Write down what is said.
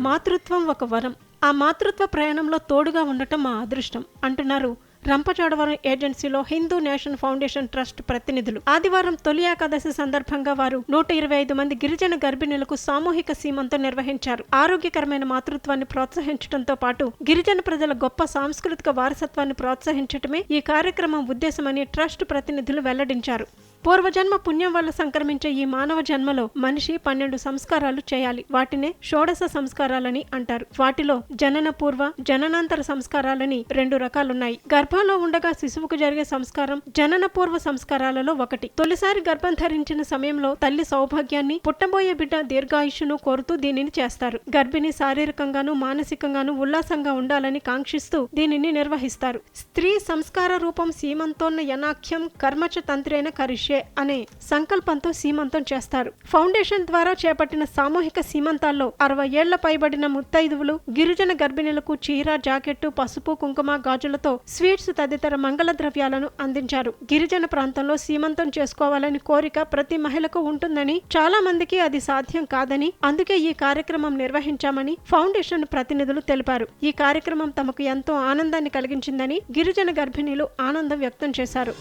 మాతృత్వం ఒక వరం. ఆ మాతృత్వ ప్రయాణంలో తోడుగా ఉండటం మా అదృష్టం అంటున్నారు రంపచోడవరం ఏజెన్సీలో హిందూ నేషన్ ఫౌండేషన్ ట్రస్ట్ ప్రతినిధులు. ఆదివారం తొలి ఏకాదశి సందర్భంగా వారు 125 మంది గిరిజన గర్భిణులకు సామూహిక సీమంతం నిర్వహించారు. ఆరోగ్యకరమైన మాతృత్వాన్ని ప్రోత్సహించడంతో పాటు గిరిజన ప్రజల గొప్ప సాంస్కృతిక వారసత్వాన్ని ప్రోత్సహించటమే ఈ కార్యక్రమం ఉద్దేశమని ట్రస్ట్ ప్రతినిధులు వెల్లడించారు. పూర్వజన్మ పుణ్యం వల్ల సంక్రమించే ఈ మానవ జన్మలో మనిషి 12 సంస్కారాలు చేయాలి. వాటినే షోడశ సంస్కారాలని అంటారు. వాటిలో జనన పూర్వ, జననాంతర సంస్కారాలని 2 రకాలున్నాయి. గర్భంలో ఉండగా శిశువుకు జరిగే సంస్కారం జనన పూర్వ సంస్కారాలలో ఒకటి. తొలిసారి గర్భం ధరించిన సమయంలో తల్లి సౌభాగ్యాన్ని, పుట్టబోయే బిడ్డ దీర్ఘాయుష్ను కోరుతూ దీనిని చేస్తారు. గర్భిణి శారీరకంగాను మానసికంగాను ఉల్లాసంగా ఉండాలని కాంక్షిస్తూ దీనిని నిర్వహిస్తారు. స్త్రీ సంస్కార రూపం సీమంతోన్న యనాఖ్యం కర్మచ తంత్రేణ కరిష్యే అనే సంకల్పంతో సీమంతం చేస్తారు. ఫౌండేషన్ ద్వారా చేపట్టిన సామూహిక సీమంతాల్లో 60 ఏళ్ల పైబడిన ముత్తైదువులు గిరిజన గర్భిణులకు చీర, జాకెట్టు, పసుపు, కుంకుమ, గాజులతో స్వీట్స్ తదితర మంగళ ద్రవ్యాలను అందించారు. గిరిజన ప్రాంతంలో సీమంతం చేసుకోవాలని కోరిక ప్రతి మహిళకు ఉంటుందని, చాలా మందికి అది సాధ్యం కాదని, అందుకే ఈ కార్యక్రమం నిర్వహించామని ఫౌండేషన్ ప్రతినిధులు తెలిపారు. ఈ కార్యక్రమం తమకు ఎంతో ఆనందాన్ని కలిగించిందని గిరిజన గర్భిణీలు ఆనందం వ్యక్తం చేశారు.